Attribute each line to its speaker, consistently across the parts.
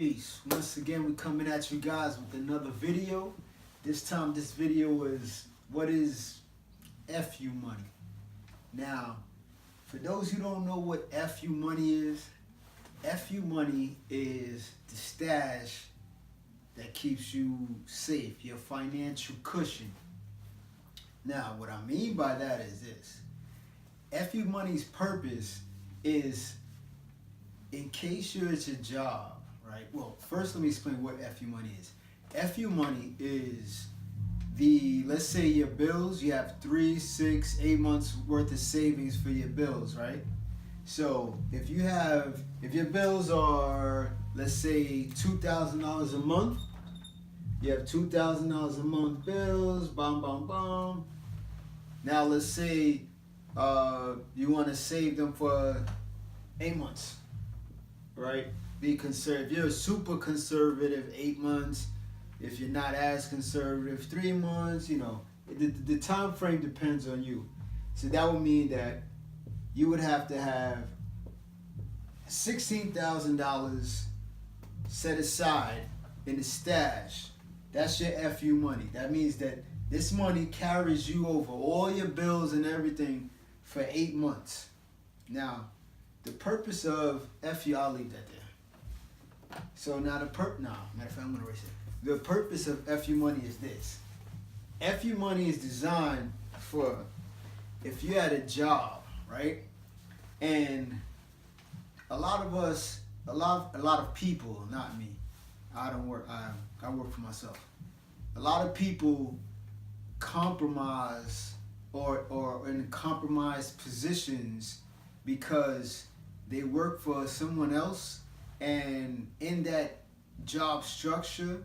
Speaker 1: Peace. Once again, we're coming at you guys with another video. This time, this video is what is F.U money. Now, for those who don't know what F.U money is, F.U money is the stash that keeps you safe, your financial cushion. Now, what I mean by that is this. F.U money's purpose is in case you're at your job, right? Well, first let me explain what F.U money is. F.U money is let's say your bills, you have 3, 6, 8 months worth of savings for your bills, right? So if your bills are, let's say $2,000 a month, you have $2,000 a month bills, bam, bam, bam. Now let's say you want to save them for 8 months, right? Be conservative. If you're super conservative, 8 months. If you're not as conservative, 3 months. The time frame depends on you. So that would mean that you would have to have $16,000 set aside in the stash. That's your F.U money. That means that this money carries you over all your bills and everything for 8 months. Now, the purpose of F.U, I'll leave that there. So now matter of fact, I'm gonna erase it. The purpose of F.U money is this. F.U money is designed for if you had a job, right? And a lot of people, not me. I don't work. I work for myself. A lot of people compromise or in compromised positions because they work for someone else, and in that job structure,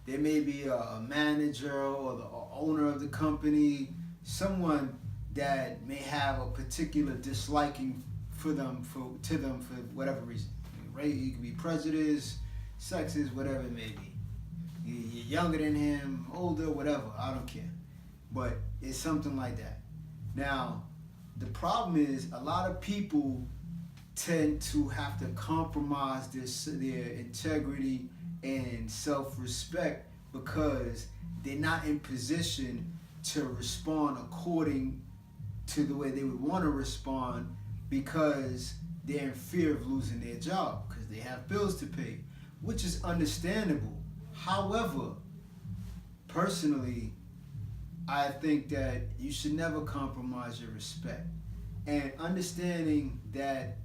Speaker 1: there may be a manager or the owner of the company, someone that may have a particular disliking to them for whatever reason. Right? You could be prejudiced, sexist, whatever it may be. You're younger than him, older, whatever. I don't care. But it's something like that. Now, the problem is a lot of people tend to have to compromise their integrity and self-respect because they're not in position to respond according to the way they would want to respond because they're in fear of losing their job because they have bills to pay, which is understandable. However, personally, I think that you should never compromise your respect. And understanding that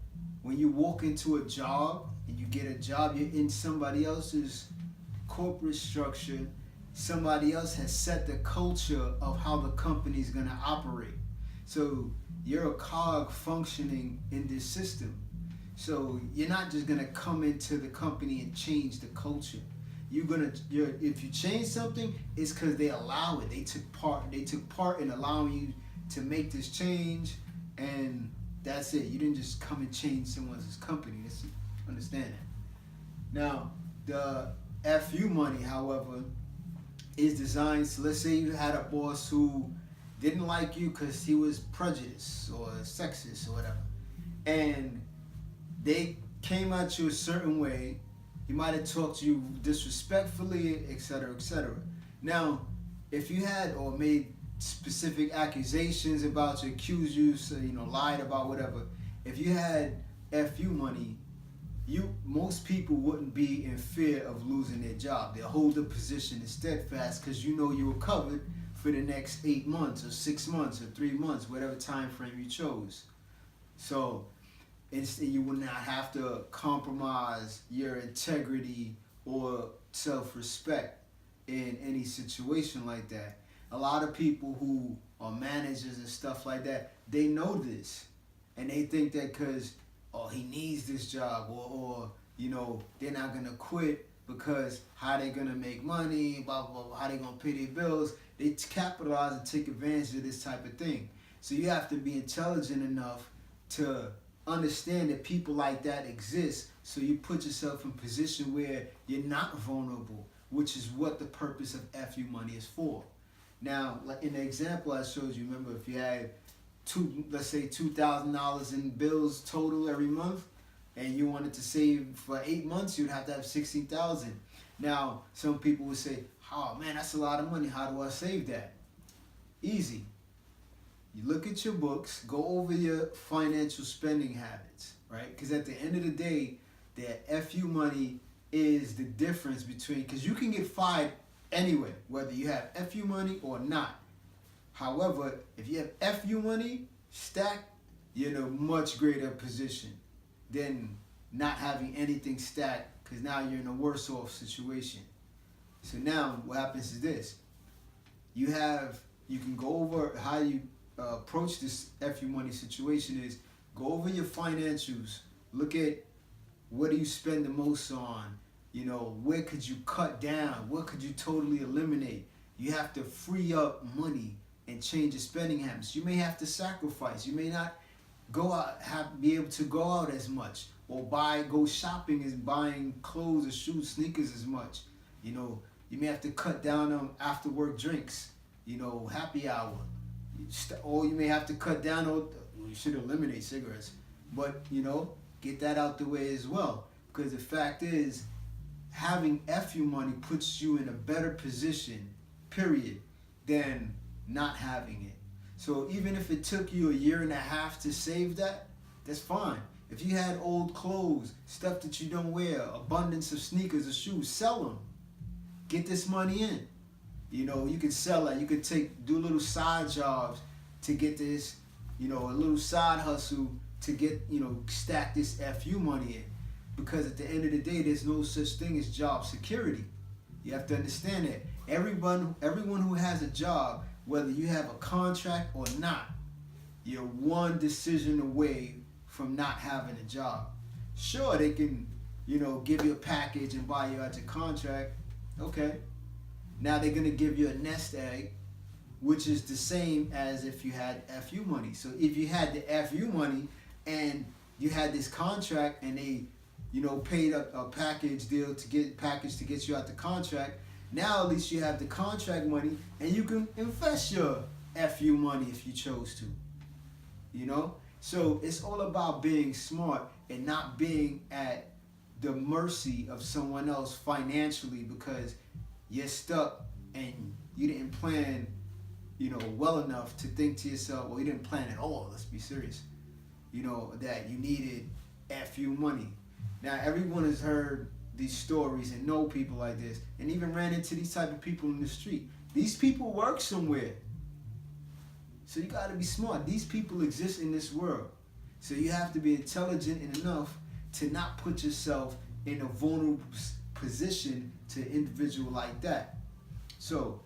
Speaker 1: when you walk into a job and you get a job, you're in somebody else's corporate structure. Somebody else has set the culture of how the company's going to operate. So you're a cog functioning in this system. So you're not just going to come into the company and change the culture. If you change something, it's because they allow it. They took part in allowing you to make this change, and that's it. You didn't just come and change someone's company. Understand that. Now, the F.U money, however, is designed. So let's say you had a boss who didn't like you because he was prejudiced or sexist or whatever, and they came at you a certain way. He might have talked to you disrespectfully, etc., etc. Now, if you had or made specific accusations about you, accused you, so, lied about whatever, if you had F.U money, most people wouldn't be in fear of losing their job. They'll hold the position and steadfast because you were covered for the next 8 months or 6 months or 3 months, whatever time frame you chose. So you will not have to compromise your integrity or self-respect in any situation like that. A lot of people who are managers and stuff like that, they know this, and they think that because he needs this job, or they're not gonna quit because how they gonna make money, blah blah blah, how they gonna pay their bills. They capitalize and take advantage of this type of thing. So you have to be intelligent enough to understand that people like that exist, so you put yourself in a position where you're not vulnerable, which is what the purpose of F.U money is for. Now, like in the example I showed you, remember if you had let's say $2,000 in bills total every month, and you wanted to save for 8 months, you'd have to have 16,000. Now, some people would say, "Oh man, that's a lot of money. How do I save that?" Easy. You look at your books, go over your financial spending habits, right? Because at the end of the day, that FU money is the difference between, because you can get fired anyway, whether you have FU money or not. However, if you have FU money stacked, you're in a much greater position than not having anything stacked, because now you're in a worse off situation. So now what happens is this. You can go over how you approach this FU money situation is go over your financials, look at what do you spend the most on, where could you cut down, what could you totally eliminate. You have to free up money and change your spending habits. You may have to sacrifice. You may not go out, be able to go out as much, or go shopping as buying clothes or shoes, sneakers as much. You may have to cut down on after work drinks, happy hour. Or you may have to cut down on, you should eliminate cigarettes, but get that out the way as well. Because the fact is, having FU money puts you in a better position, period, than not having it. So even if it took you 1.5 years to save that, that's fine. If you had old clothes, stuff that you don't wear, abundance of sneakers or shoes, sell them. Get this money in. You can sell it. You could do little side jobs to get this, a little side hustle to get, stack this FU money in. Because at the end of the day, there's no such thing as job security. You have to understand that. Everyone who has a job, whether you have a contract or not, you're one decision away from not having a job. Sure, they can, give you a package and buy you out your contract. Okay. Now they're going to give you a nest egg, which is the same as if you had FU money. So if you had the FU money and you had this contract and they, paid a package deal to get you out the contract, now at least you have the contract money and you can invest your FU money if you chose to. So it's all about being smart and not being at the mercy of someone else financially because you're stuck and you didn't plan, well enough to think to yourself, well, you didn't plan at all, let's be serious, that you needed FU money. Now, everyone has heard these stories and know people like this and even ran into these type of people in the street. These people work somewhere. So you got to be smart. These people exist in this world. So you have to be intelligent enough to not put yourself in a vulnerable position to an individual like that. So,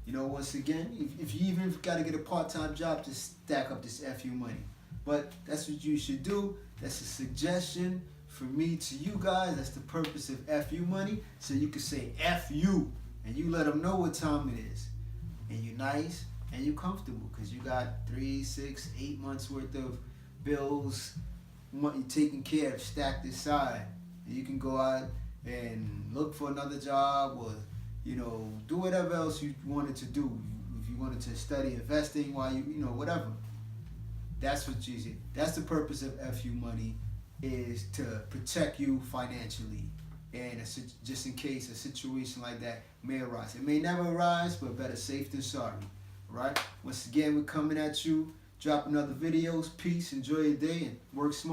Speaker 1: once again, if you even got to get a part-time job to stack up this FU money. But that's what you should do. That's a suggestion from me to you guys. That's the purpose of FU money. So you can say FU and you let them know what time it is. And you're nice and you're comfortable because you got 3, 6, 8 months worth of bills, money taken care of, stacked aside. And you can go out and look for another job or, do whatever else you wanted to do. If you wanted to study investing while whatever. That's what you see. That's the purpose of FU money, is to protect you financially. And just in case a situation like that may arise. It may never arise, but better safe than sorry. Right? Once again, we're coming at you. Drop another videos. Peace. Enjoy your day and work smart.